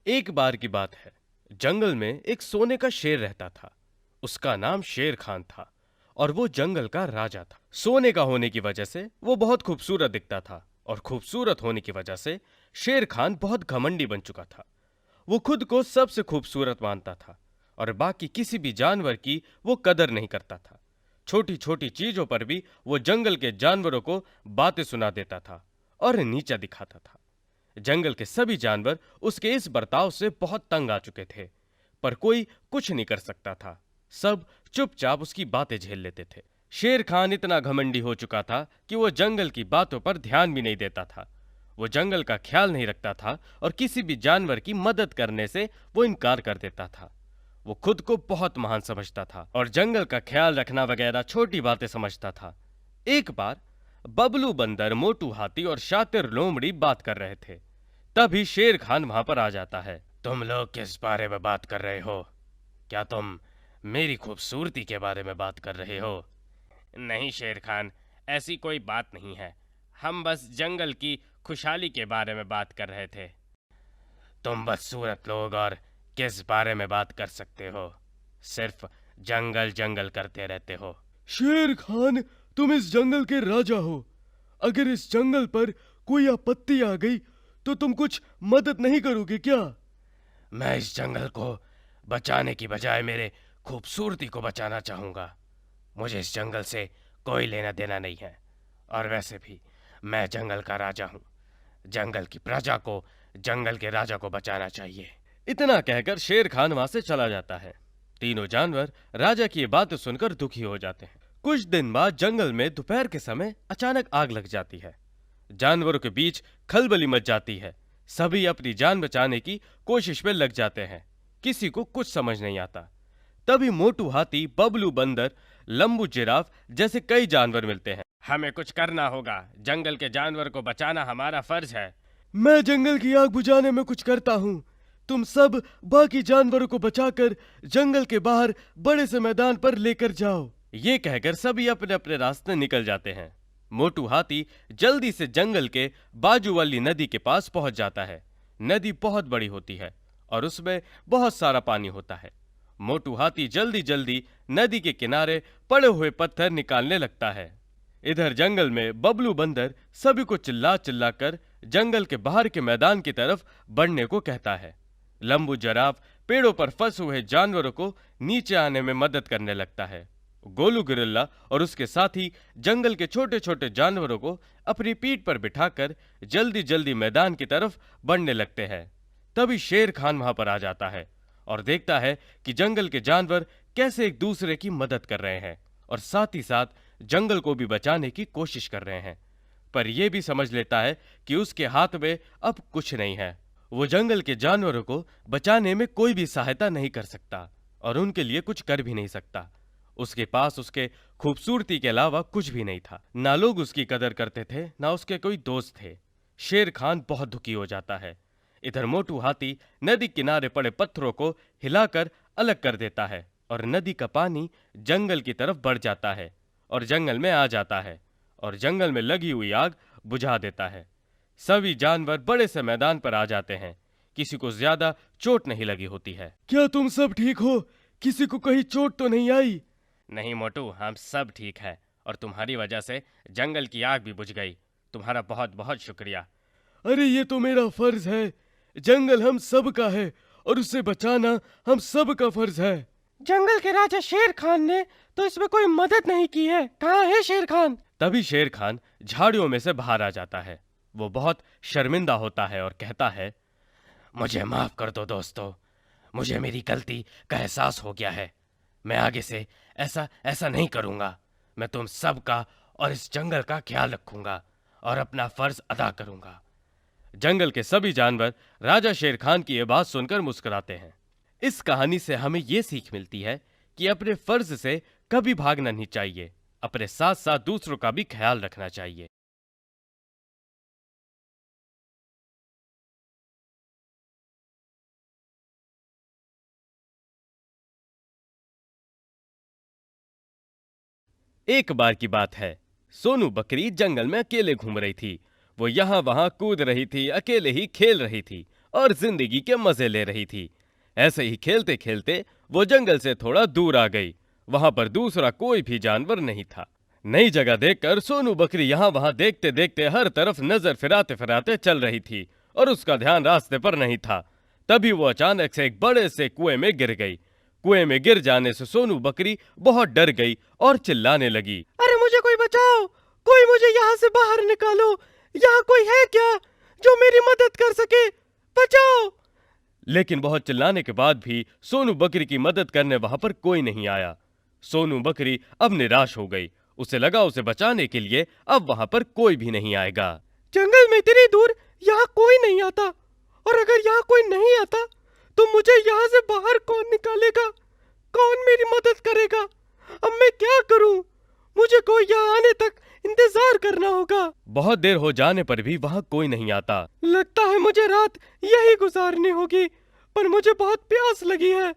एक बार की बात है। जंगल में एक सोने का शेर रहता था। उसका नाम शेर खान था और वो जंगल का राजा था। सोने का होने की वजह से वो बहुत खूबसूरत दिखता था और खूबसूरत होने की वजह से शेर खान बहुत घमंडी बन चुका था। वो खुद को सबसे खूबसूरत मानता था और बाकी किसी भी जानवर की वो कदर नहीं करता था। छोटी छोटी चीजों पर भी वो जंगल के जानवरों को बातें सुना देता था और नीचा दिखाता था। जंगल के सभी जानवर उसके इस बर्ताव से बहुत तंग आ चुके थे, पर कोई कुछ नहीं कर सकता था। सब चुपचाप उसकी बातें झेल लेते थे। शेर खान इतना घमंडी हो चुका था कि वो जंगल की बातों पर ध्यान भी नहीं देता था। वो जंगल का ख्याल नहीं रखता था और किसी भी जानवर की मदद करने से वो इनकार कर देता था। वो खुद को बहुत महान समझता था और जंगल का ख्याल रखना वगैरह छोटी बातें समझता था। एक बार बबलू बंदर, मोटू हाथी और शातिर लोमड़ी बात कर रहे थे। तभी शेर खान वहां पर आ जाता है। तुम लोग किस बारे में बात कर रहे हो? क्या तुम मेरी खूबसूरती के बारे में बात कर रहे हो? नहीं शेर खान, ऐसी कोई बात नहीं है। हम बस जंगल की खुशहाली के बारे में बात कर रहे थे। तुम बदसूरत लोग और किस बारे में बात कर सकते हो? सिर्फ जंगल जंगल करते रहते हो। शेर खान, तुम इस जंगल के राजा हो। अगर इस जंगल पर कोई आपत्ति आ गई तो तुम कुछ मदद नहीं करोगे क्या? मैं इस जंगल को बचाने की बजाय मेरे खूबसूरती को बचाना चाहूंगा। मुझे इस जंगल से कोई लेना देना नहीं है। और वैसे भी मैं जंगल का राजा हूँ। जंगल की प्रजा को जंगल के राजा को बचाना चाहिए। इतना कहकर शेर खान वहां से चला जाता है। तीनों जानवर राजा की ये बात सुनकर दुखी हो जाते हैं। कुछ दिन बाद जंगल में दोपहर के समय अचानक आग लग जाती है। जानवरों के बीच खलबली मच जाती है। सभी अपनी जान बचाने की कोशिश में लग जाते हैं। किसी को कुछ समझ नहीं आता। तभी मोटू हाथी, बबलू बंदर, लंबू जिराफ जैसे कई जानवर मिलते हैं। हमें कुछ करना होगा। जंगल के जानवर को बचाना हमारा फर्ज है। मैं जंगल की आग बुझाने में कुछ करता हूँ। तुम सब बाकी जानवरों को बचाकर जंगल के बाहर बड़े से मैदान पर लेकर जाओ। ये कहकर सभी अपने अपने रास्ते निकल जाते हैं। मोटू हाथी जल्दी से जंगल के बाजू वाली नदी के पास पहुंच जाता है। नदी बहुत बड़ी होती है और उसमें बहुत सारा पानी होता है। मोटू हाथी जल्दी जल्दी नदी के किनारे पड़े हुए पत्थर निकालने लगता है। इधर जंगल में बबलू बंदर सभी को चिल्ला चिल्ला कर जंगल के बाहर के मैदान की तरफ बढ़ने को कहता है। लंबू जराफ पेड़ों पर फंसे हुए जानवरों को नीचे आने में मदद करने लगता है। गोलू गिरिल्ला और उसके साथी जंगल के छोटे छोटे जानवरों को अपनी पीठ पर बिठाकर जल्दी जल्दी मैदान की तरफ बढ़ने लगते हैं। तभी शेर खान वहां पर आ जाता है और देखता है कि जंगल के जानवर कैसे एक दूसरे की मदद कर रहे हैं और साथ ही साथ जंगल को भी बचाने की कोशिश कर रहे हैं। पर यह भी समझ लेता है कि उसके हाथ में अब कुछ नहीं है। वो जंगल के जानवरों को बचाने में कोई भी सहायता नहीं कर सकता और उनके लिए कुछ कर भी नहीं सकता। उसके पास उसके खूबसूरती के अलावा कुछ भी नहीं था। ना लोग उसकी कदर करते थे, ना उसके कोई दोस्त थे। शेर खान बहुत दुखी हो जाता है। इधर मोटू हाथी नदी किनारे पड़े पत्थरों को हिलाकर अलग कर देता है और नदी का पानी जंगल की तरफ बढ़ जाता है और जंगल में आ जाता है और जंगल में लगी हुई आग बुझा देता है। सभी जानवर बड़े से मैदान पर आ जाते हैं। किसी को ज्यादा चोट नहीं लगी होती है। क्या तुम सब ठीक हो? किसी को कहीं चोट तो नहीं आई? नहीं मोटू, हम सब ठीक है और तुम्हारी वजह से जंगल की आग भी बुझ गई। तुम्हारा बहुत बहुत शुक्रिया। अरे ये तो मेरा फर्ज है। जंगल हम सब का है और उसे बचाना हम सब का फर्ज है। जंगल के राजा शेर खान ने तो इसमें कोई मदद नहीं की है। कहाँ है शेर खान? तभी शेर खान झाड़ियों में से बाहर आ जाता है। वो बहुत शर्मिंदा होता है और कहता है, मुझे माफ कर दो दोस्तों। मुझे मेरी गलती का एहसास हो गया है। मैं आगे से ऐसा ऐसा नहीं करूंगा। मैं तुम सब का और इस जंगल का ख्याल रखूंगा और अपना फर्ज अदा करूंगा। जंगल के सभी जानवर राजा शेर खान की यह बात सुनकर मुस्कुराते हैं। इस कहानी से हमें यह सीख मिलती है कि अपने फर्ज से कभी भागना नहीं चाहिए। अपने साथ साथ दूसरों का भी ख्याल रखना चाहिए। एक बार की बात है। सोनू बकरी जंगल में अकेले घूम रही थी। वो यहाँ वहां कूद रही थी, अकेले ही खेल रही थी और जिंदगी के मजे ले रही थी। ऐसे ही खेलते खेलते वो जंगल से थोड़ा दूर आ गई। वहां पर दूसरा कोई भी जानवर नहीं था। नई जगह देखकर सोनू बकरी यहाँ वहां देखते देखते हर तरफ नजर फिराते फिराते चल रही थी और उसका ध्यान रास्ते पर नहीं था। तभी वो अचानक से एक बड़े से कुएं में गिर गई। कुएं में गिर जाने से सोनू बकरी बहुत डर गई और चिल्लाने लगी, अरे मुझे कोई बचाओ, कोई मुझे यहाँ से बाहर निकालो। यहाँ कोई है क्या जो मेरी मदद कर सके? बचाओ। लेकिन बहुत चिल्लाने के बाद भी सोनू बकरी की मदद करने वहां पर कोई नहीं आया। सोनू बकरी अब निराश हो गई। उसे लगा उसे बचाने के लिए अब वहां पर कोई भी नहीं आएगा। जंगल में इतनी दूर यहाँ कोई नहीं आता, और अगर यहाँ कोई नहीं आता तो मुझे यहाँ से बाहर कौन निकालेगा? कौन मेरी मदद करेगा? अब मैं क्या करूं? मुझे कोई यहाँ आने तक इंतजार करना होगा। बहुत देर हो जाने पर भी वहां कोई नहीं आता। लगता है मुझे रात यही गुजारनी होगी, पर मुझे बहुत प्यास लगी है।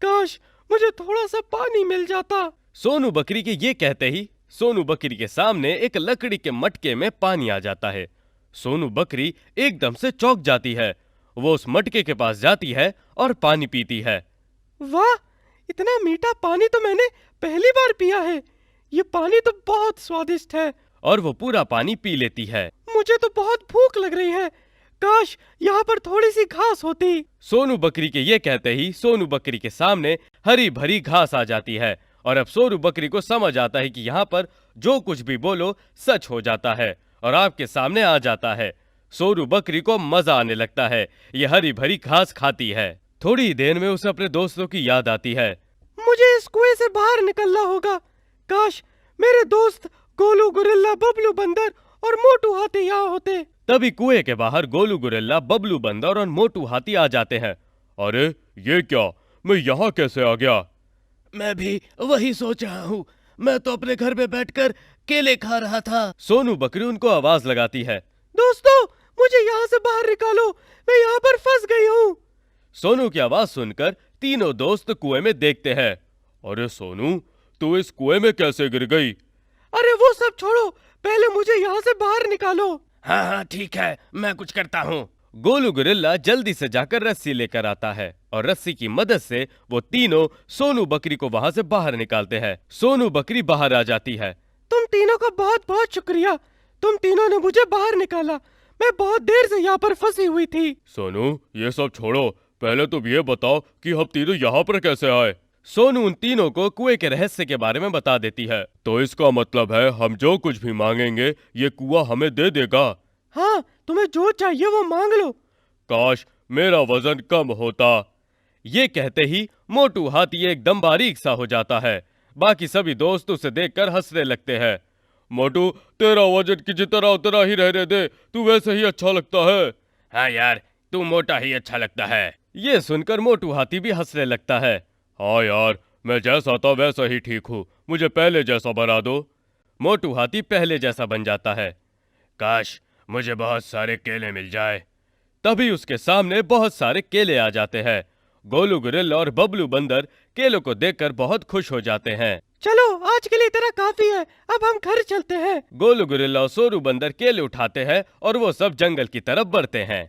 काश मुझे थोड़ा सा पानी मिल जाता। सोनू बकरी के ये कहते ही सोनू बकरी के सामने एक लकड़ी के मटके में पानी आ जाता है। सोनू बकरी एकदम से चौंक जाती है। वो उस मटके के पास जाती है और पानी पीती है। वाह, इतना मीठा पानी तो मैंने पहली बार पिया है। ये पानी तो बहुत स्वादिष्ट है। और वो पूरा पानी पी लेती है। मुझे तो बहुत भूख लग रही है। काश यहाँ पर थोड़ी सी घास होती। सोनू बकरी के ये कहते ही सोनू बकरी के सामने हरी भरी घास आ जाती है और अब सोनू बकरी को समझ आता है कि यहाँ पर जो कुछ भी बोलो सच हो जाता है और आपके सामने आ जाता है। सोनू बकरी को मजा आने लगता है। ये हरी भरी घास खाती है। थोड़ी ही देर में उसे अपने दोस्तों की याद आती है। मुझे इस कुएं से बाहर निकलना होगा। काश मेरे दोस्त गोलू गुरिल्ला, बबलू बंदर और मोटू हाथी यहाँ होते। तभी कुएं के बाहर गोलू गुरिल्ला, बबलू बंदर और मोटू हाथी आ जाते हैं। अरे ये क्या, मैं यहाँ कैसे आ गया? मैं भी वही सोच रहा हूँ। मैं तो अपने घर में बैठकर केले खा रहा था। सोनू बकरी उनको आवाज लगाती है। दोस्तों, मुझे यहाँ से बाहर निकालो, मैं यहाँ पर फंस गई हूँ। सोनू की आवाज सुनकर तीनों दोस्त कुएं में देखते हैं। अरे सोनू, तू इस कुएं में कैसे गिर गई? अरे वो सब छोड़ो, पहले मुझे यहाँ से बाहर निकालो। हाँ हाँ ठीक है, मैं कुछ करता हूँ। गोलू गुरिल्ला जल्दी से जाकर रस्सी लेकर आता है और रस्सी की मदद से वो तीनों सोनू बकरी को वहां से बाहर निकालते हैं। सोनू बकरी बाहर आ जाती है। तुम तीनों का बहुत बहुत शुक्रिया। तुम तीनों ने मुझे बाहर निकाला। मैं बहुत देर से यहाँ पर फंसी हुई थी। सोनू, ये सब छोड़ो, पहले तुम ये बताओ कि हम तीनों यहाँ पर कैसे आए? सोनू उन तीनों को कुएं के रहस्य के बारे में बता देती है। तो इसका मतलब है हम जो कुछ भी मांगेंगे ये कुआं हमें दे देगा? हाँ, तुम्हें जो चाहिए वो मांग लो। काश मेरा वजन कम होता। ये कहते ही मोटू हाथी एकदम बारीक सा हो जाता है। बाकी सभी दोस्त उसे देखकर हंसने लगते हैं। मोटू, तेरा वजन की जितना उतना ही रहने दे, तू वैसे ही अच्छा लगता है। हाँ यार, तू मोटा ही अच्छा लगता है। ये सुनकर मोटू हाथी भी हंसने लगता है। हाँ यार, मैं जैसा था वैसा ही ठीक हूँ, मुझे पहले जैसा बना दो। मोटू हाथी पहले जैसा बन जाता है। काश मुझे बहुत सारे केले मिल जाए। तभी उसके सामने बहुत सारे केले आ जाते हैं। गोलू गुरिल्ला और बबलू बंदर केलों को देखकर बहुत खुश हो जाते हैं। चलो, आज के लिए इतना काफी है, अब हम घर चलते हैं। गोलू गुरिल्ला और सोनू बंदर केले उठाते हैं और वो सब जंगल की तरफ बढ़ते हैं।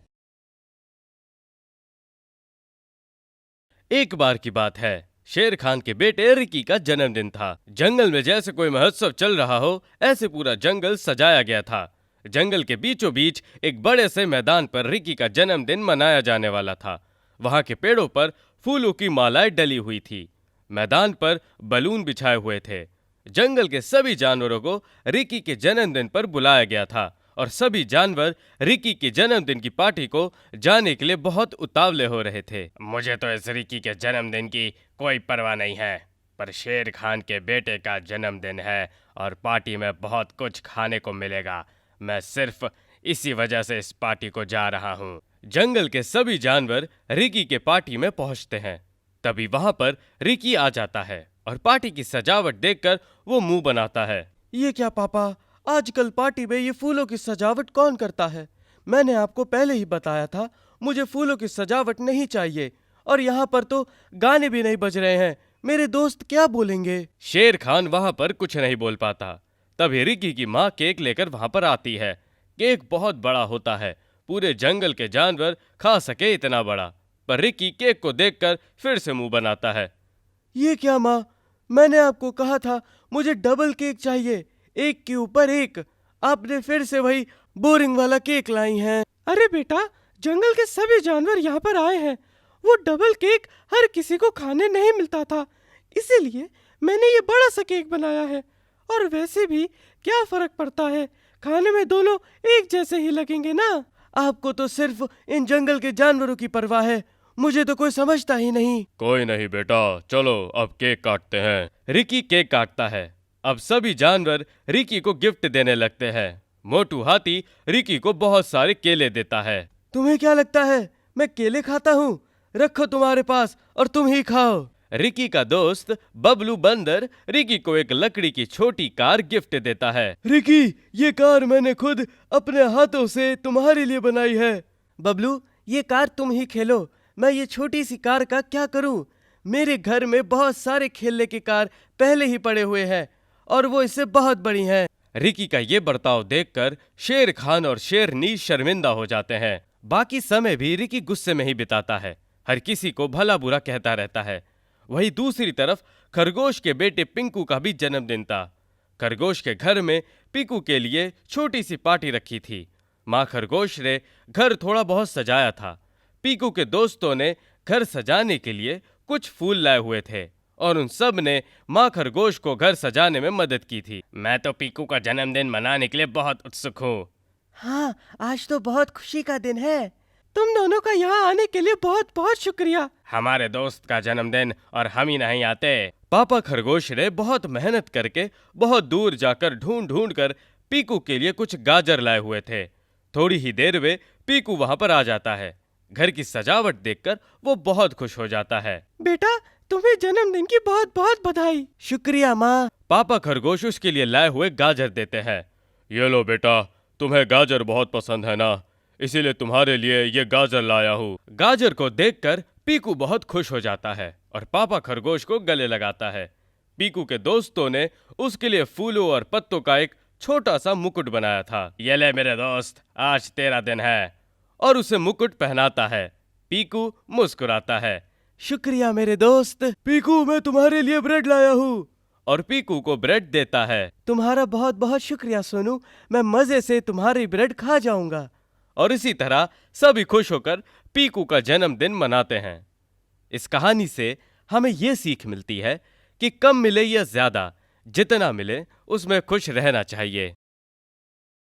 एक बार की बात है, शेर खान के बेटे रिकी का जन्मदिन था। जंगल में जैसे कोई महोत्सव चल रहा हो, ऐसे पूरा जंगल सजाया गया था। जंगल के बीचों बीच एक बड़े से मैदान पर रिकी का जन्मदिन मनाया जाने वाला था। वहां के पेड़ों पर फूलों की मालाएं डली हुई थी। मैदान पर बलून बिछाए हुए थे। जंगल के सभी जानवरों को रिकी के जन्मदिन पर बुलाया गया था और सभी जानवर रिकी के जन्मदिन की पार्टी को जाने के लिए बहुत उतावले हो रहे थे। मुझे तो इस रिकी के जन्मदिन की कोई परवाह नहीं है, पर शेर खान के बेटे का जन्मदिन है और पार्टी में बहुत कुछ खाने को मिलेगा। मैं सिर्फ इसी वजह से इस पार्टी को जा रहा हूँ। जंगल के सभी जानवर रिकी के पार्टी में पहुंचते हैं। तभी वहां पर रिकी आ जाता है और पार्टी की सजावट देखकर वो मुंह बनाता है। ये क्या पापा, आजकल पार्टी में ये फूलों की सजावट कौन करता है? मैंने आपको पहले ही बताया था, मुझे फूलों की सजावट नहीं चाहिए। और यहाँ पर तो गाने भी नहीं बज रहे हैं, मेरे दोस्त क्या बोलेंगे? शेर खान वहां पर कुछ नहीं बोल पाता। तभी रिकी की माँ केक लेकर वहां पर आती है। केक बहुत बड़ा होता है, पूरे जंगल के जानवर खा सके इतना बड़ा। पर रिकी केक को देखकर फिर से मुंह बनाता है। ये क्या माँ, मैंने आपको कहा था मुझे डबल केक चाहिए, एक के ऊपर एक। आपने फिर से वही बोरिंग वाला केक लाई हैं। अरे बेटा, जंगल के सभी जानवर यहाँ पर आए हैं, वो डबल केक हर किसी को खाने नहीं मिलता था, इसीलिए मैंने ये बड़ा सा केक बनाया है। और वैसे भी क्या फर्क पड़ता है, खाने में दोनों एक जैसे ही लगेंगे ना। आपको तो सिर्फ इन जंगल के जानवरों की परवाह है, मुझे तो कोई समझता ही नहीं। कोई नहीं बेटा, चलो अब केक काटते हैं। रिकी केक काटता है। अब सभी जानवर रिकी को गिफ्ट देने लगते हैं। मोटू हाथी रिकी को बहुत सारे केले देता है। तुम्हें क्या लगता है मैं केले खाता हूँ? रखो तुम्हारे पास और तुम ही खाओ। रिकी का दोस्त बबलू बंदर रिकी को एक लकड़ी की छोटी कार गिफ्ट देता है। रिकी, ये कार मैंने खुद अपने हाथों से तुम्हारे लिए बनाई है। बबलू, ये कार तुम ही खेलो, मैं ये छोटी सी कार का क्या करूं? मेरे घर में बहुत सारे खेलने के कार पहले ही पड़े हुए हैं और वो इससे बहुत बड़ी हैं। रिकी का ये बर्ताव देखकर शेर खान और शेरनी शर्मिंदा हो जाते हैं। बाकी समय भी रिकी गुस्से में ही बिताता है, हर किसी को भला बुरा कहता रहता है। वहीं दूसरी तरफ खरगोश के बेटे पिंकू का भी जन्मदिन था। खरगोश के घर में पिंकू के लिए छोटी सी पार्टी रखी थी। माँ खरगोश ने घर थोड़ा बहुत सजाया था। पीकू के दोस्तों ने घर सजाने के लिए कुछ फूल लाए हुए थे और उन सब ने माँ खरगोश को घर सजाने में मदद की थी। मैं तो पीकू का जन्मदिन मनाने के लिए बहुत उत्सुक हूँ। हाँ, आज तो बहुत खुशी का दिन है। तुम दोनों का यहाँ आने के लिए बहुत बहुत शुक्रिया। हमारे दोस्त का जन्मदिन और हम ही नहीं आते। पापा खरगोश ने बहुत मेहनत करके बहुत दूर जाकर ढूंढ ढूंढ कर पीकू के लिए कुछ गाजर लाए हुए थे। थोड़ी ही देर में पीकू वहां पर आ जाता है। घर की सजावट देखकर वो बहुत खुश हो जाता है। बेटा, तुम्हें जन्मदिन की बहुत बहुत बधाई। शुक्रिया माँ। पापा खरगोश उसके लिए लाए हुए गाजर देते हैं। ये लो बेटा, तुम्हें गाजर बहुत पसंद है ना, इसीलिए तुम्हारे लिए ये गाजर लाया हूँ। गाजर को देखकर पीकू बहुत खुश हो जाता है और पापा खरगोश को गले लगाता है। पीकू के दोस्तों ने उसके लिए फूलों और पत्तों का एक छोटा सा मुकुट बनाया था। ये ले मेरे दोस्त, आज तेरा दिन है, और उसे मुकुट पहनाता है। पीकू मुस्कुराता है। शुक्रिया मेरे दोस्त। पीकू, मैं तुम्हारे लिए ब्रेड लाया हूँ। और पीकू को ब्रेड देता है। तुम्हारा बहुत बहुत शुक्रिया सोनू, मैं मजे से तुम्हारी ब्रेड खा जाऊंगा। और इसी तरह सभी खुश होकर पीकू का जन्मदिन मनाते हैं। इस कहानी से हमें ये सीख मिलती है कि कम मिले या ज्यादा, जितना मिले उसमें खुश रहना चाहिए।